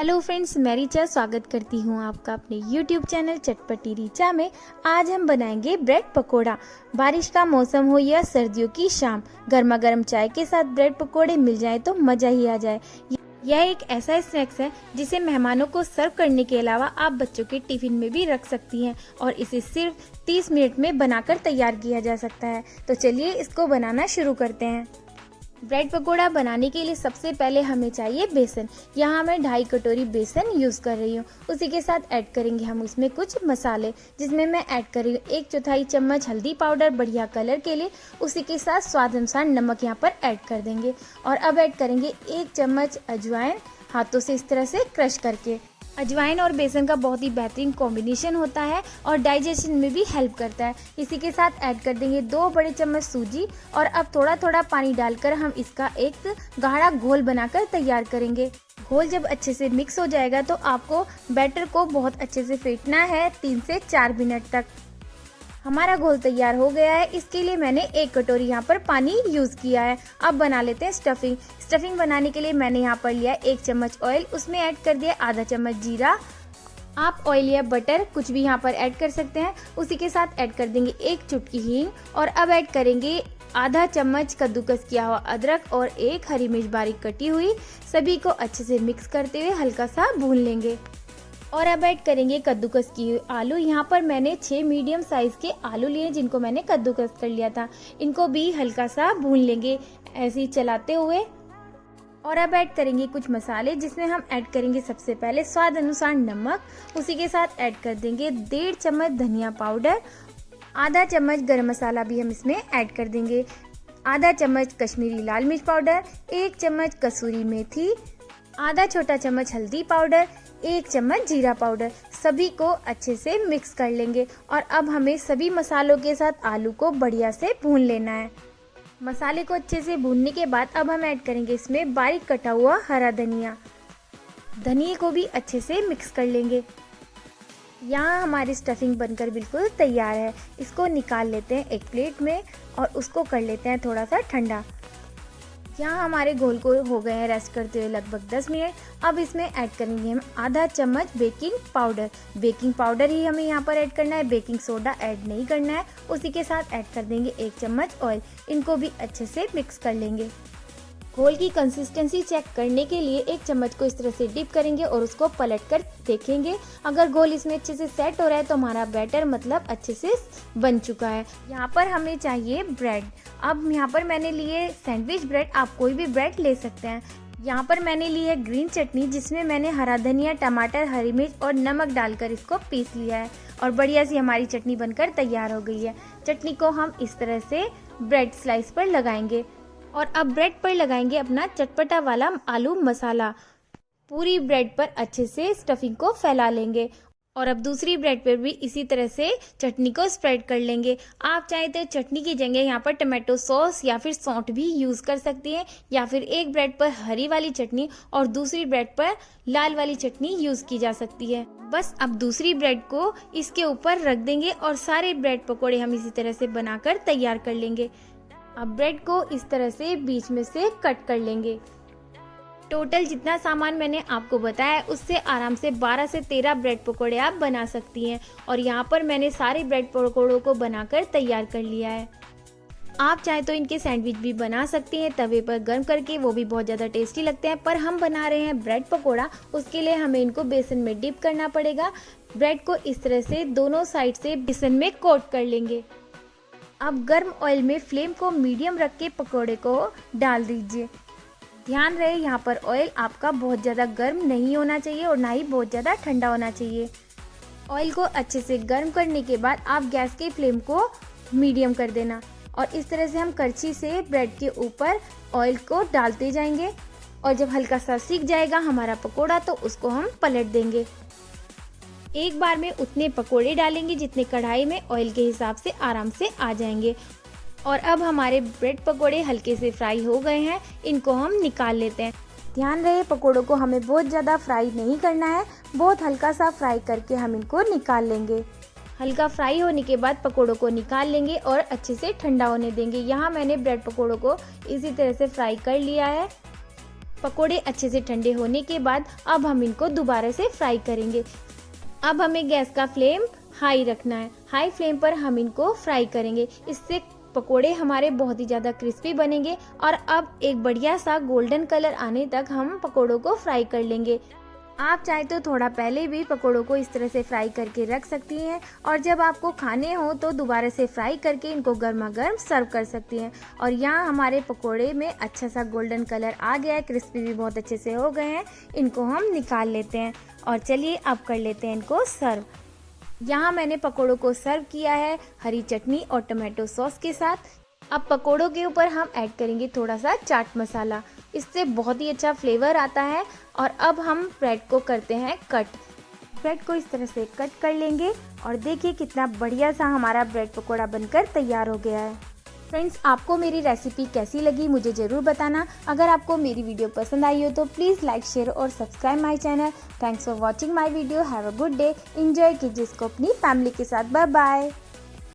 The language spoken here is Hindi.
हेलो फ्रेंड्स, मैं रिचा स्वागत करती हूँ आपका अपने यूट्यूब चैनल चटपटी रिचा में। आज हम बनाएंगे ब्रेड पकोड़ा। बारिश का मौसम हो या सर्दियों की शाम, गर्मा गर्म चाय के साथ ब्रेड पकोड़े मिल जाए तो मज़ा ही आ जाए। यह एक ऐसा स्नैक्स है जिसे मेहमानों को सर्व करने के अलावा आप बच्चों के टिफिन में भी रख सकती हैं और इसे सिर्फ 30 मिनट में बनाकर तैयार किया जा सकता है। तो चलिए इसको बनाना शुरू करते हैं। ब्रेड पकोड़ा बनाने के लिए सबसे पहले हमें चाहिए बेसन। यहाँ मैं 2.5 कटोरी बेसन यूज़ कर रही हूँ। उसी के साथ ऐड करेंगे हम उसमें कुछ मसाले, जिसमें मैं ऐड कर रही हूँ 1/4 चम्मच हल्दी पाउडर बढ़िया कलर के लिए। उसी के साथ स्वाद अनुसार नमक यहाँ पर ऐड कर देंगे और अब ऐड करेंगे 1 चम्मच अजवाइन, हाथों से इस तरह से क्रश करके। अजवाइन और बेसन का बहुत ही बेहतरीन कॉम्बिनेशन होता है और डाइजेशन में भी हेल्प करता है। इसी के साथ ऐड कर देंगे 2 बड़े चम्मच सूजी और अब थोड़ा थोड़ा पानी डालकर हम इसका एक गाढ़ा घोल बनाकर तैयार करेंगे। घोल जब अच्छे से मिक्स हो जाएगा तो आपको बैटर को बहुत अच्छे से फेंटना है 3 से 4 मिनट तक। हमारा घोल तैयार हो गया है। इसके लिए मैंने 1 कटोरी यहाँ पर पानी यूज़ किया है। अब बना लेते हैं स्टफिंग। स्टफिंग बनाने के लिए मैंने यहाँ पर लिया 1 चम्मच ऑयल, उसमें ऐड कर दिया आधा चम्मच जीरा। आप ऑयल या बटर कुछ भी यहाँ पर ऐड कर सकते हैं। उसी के साथ ऐड कर देंगे 1 चुटकी हींग और अब ऐड करेंगे आधा चम्मच कद्दूकस किया हुआ अदरक और 1 हरी मिर्च बारीक कटी हुई। सभी को अच्छे से मिक्स करते हुए हल्का सा भून लेंगे और अब ऐड करेंगे कद्दूकस किए आलू। यहाँ पर मैंने 6 मीडियम साइज़ के आलू लिए जिनको मैंने कद्दूकस कर लिया था। इनको भी हल्का सा भून लेंगे ऐसे ही चलाते हुए। और अब ऐड करेंगे कुछ मसाले, जिसमें हम ऐड करेंगे सबसे पहले स्वाद अनुसार नमक। उसी के साथ ऐड कर देंगे 1.5 चम्मच धनिया पाउडर, आधा चम्मच गरम मसाला भी हम इसमें ऐड कर देंगे, आधा चम्मच कश्मीरी लाल मिर्च पाउडर, 1 चम्मच कसूरी मेथी, आधा छोटा चम्मच हल्दी पाउडर, 1 चम्मच जीरा पाउडर। सभी को अच्छे से मिक्स कर लेंगे और अब हमें सभी मसालों के साथ आलू को बढ़िया से भून लेना है। मसाले को अच्छे से भूनने के बाद अब हम ऐड करेंगे इसमें बारीक कटा हुआ हरा धनिया। धनिया को भी अच्छे से मिक्स कर लेंगे। यहाँ हमारी स्टफिंग बनकर बिल्कुल तैयार है। इसको निकाल लेते हैं एक प्लेट में और उसको कर लेते हैं थोड़ा सा ठंडा। यहाँ हमारे घोल को हो गए हैं रेस्ट करते हुए लगभग 10 मिनट। अब इसमें ऐड करेंगे हम आधा चम्मच बेकिंग पाउडर। बेकिंग पाउडर ही हमें यहाँ पर ऐड करना है, बेकिंग सोडा ऐड नहीं करना है। उसी के साथ ऐड कर देंगे 1 चम्मच ऑयल। इनको भी अच्छे से मिक्स कर लेंगे। घोल की कंसिस्टेंसी चेक करने के लिए 1 चम्मच को इस तरह से डिप करेंगे और उसको पलट कर देखेंगे। अगर घोल इसमें अच्छे से सेट हो रहा है तो हमारा बैटर मतलब अच्छे से बन चुका है। यहाँ पर हमें चाहिए ब्रेड। अब यहाँ पर मैंने लिए सैंडविच ब्रेड, आप कोई भी ब्रेड ले सकते हैं। यहाँ पर मैंने ली है ग्रीन चटनी, जिसमें मैंने हरा धनिया, टमाटर, हरी मिर्च और नमक डालकर इसको पीस लिया है और बढ़िया सी हमारी चटनी बनकर तैयार हो गई है। चटनी को हम इस तरह से ब्रेड स्लाइस पर लगाएंगे और अब ब्रेड पर लगाएंगे अपना चटपटा वाला आलू मसाला। पूरी ब्रेड पर अच्छे से स्टफिंग को फैला लेंगे और अब दूसरी ब्रेड पर भी इसी तरह से चटनी को स्प्रेड कर लेंगे। आप चाहे तो चटनी की जगह यहाँ पर टमाटो सॉस या फिर सौंठ भी यूज़ कर सकती हैं, या फिर एक ब्रेड पर हरी वाली चटनी और दूसरी ब्रेड पर लाल वाली चटनी यूज़ की जा सकती है। बस अब दूसरी ब्रेड को इसके ऊपर रख देंगे और सारे ब्रेड पकौड़े हम इसी तरह से बनाकर तैयार कर लेंगे। अब ब्रेड को इस तरह से बीच में से कट कर लेंगे। टोटल जितना सामान मैंने आपको बताया उससे आराम से 12 से 13 ब्रेड पकोड़े आप बना सकती हैं और यहाँ पर मैंने सारे ब्रेड पकोड़ों को बनाकर तैयार कर लिया है। आप चाहे तो इनके सैंडविच भी बना सकती हैं तवे पर गर्म करके, वो भी बहुत ज़्यादा टेस्टी लगते हैं। पर हम बना रहे हैं ब्रेड पकोड़ा, उसके लिए हमें इनको बेसन में डिप करना पड़ेगा। ब्रेड को इस तरह से दोनों साइड से बेसन में कोट कर लेंगे। अब गर्म ऑयल में फ्लेम को मीडियम रख के पकोड़े को डाल दीजिए। ध्यान रहे यहाँ पर ऑयल आपका बहुत ज़्यादा गर्म नहीं होना चाहिए और ना ही बहुत ज़्यादा ठंडा होना चाहिए। ऑयल को अच्छे से गर्म करने के बाद आप गैस के फ्लेम को मीडियम कर देना और इस तरह से हम करछी से ब्रेड के ऊपर ऑयल को डालते जाएंगे और जब हल्का सा सीख जाएगा हमारा पकोड़ा तो उसको हम पलट देंगे। एक बार में उतने पकोड़े डालेंगे जितने कढ़ाई में ऑयल के हिसाब से आराम से आ जाएंगे। और अब हमारे ब्रेड पकोड़े हल्के से फ्राई हो गए हैं, इनको हम निकाल लेते हैं। ध्यान रहे पकोड़ों को हमें बहुत ज़्यादा फ्राई नहीं करना है, बहुत हल्का सा फ्राई करके हम इनको निकाल लेंगे। हल्का फ्राई होने के बाद पकोड़ों को निकाल लेंगे और अच्छे से ठंडा होने देंगे। यहाँ मैंने ब्रेड पकोड़ों को इसी तरह से फ्राई कर लिया है। पकोड़े अच्छे से ठंडे होने के बाद अब हम इनको दोबारा से फ्राई करेंगे। अब हमें गैस का फ्लेम हाई रखना है। हाई फ्लेम पर हम इनको फ्राई करेंगे। इससे पकोड़े हमारे बहुत ही ज़्यादा क्रिस्पी बनेंगे और अब एक बढ़िया सा गोल्डन कलर आने तक हम पकोड़ों को फ्राई कर लेंगे। आप चाहे तो थोड़ा पहले भी पकोड़ों को इस तरह से फ्राई करके रख सकती हैं और जब आपको खाने हो तो दोबारा से फ्राई करके इनको गर्मा गर्म सर्व कर सकती हैं। और यहाँ हमारे पकोड़े में अच्छा सा गोल्डन कलर आ गया है, क्रिस्पी भी बहुत अच्छे से हो गए हैं। इनको हम निकाल लेते हैं और चलिए अब कर लेते हैं इनको सर्व। यहाँ मैंने पकोड़ों को सर्व किया है हरी चटनी और टमाटो सॉस के साथ। अब पकोड़ों के ऊपर हम ऐड करेंगे थोड़ा सा चाट मसाला, इससे बहुत ही अच्छा फ्लेवर आता है। और अब हम ब्रेड को करते हैं कट। ब्रेड को इस तरह से कट कर लेंगे और देखिए कितना बढ़िया सा हमारा ब्रेड पकोड़ा बनकर तैयार हो गया है। फ्रेंड्स, आपको मेरी रेसिपी कैसी लगी मुझे ज़रूर बताना। अगर आपको मेरी वीडियो पसंद आई हो तो प्लीज़ लाइक, शेयर और subscribe my channel. Thanks for watching my video. Have a good day. Enjoy कीजिए इसको अपनी फैमिली के साथ। Bye bye.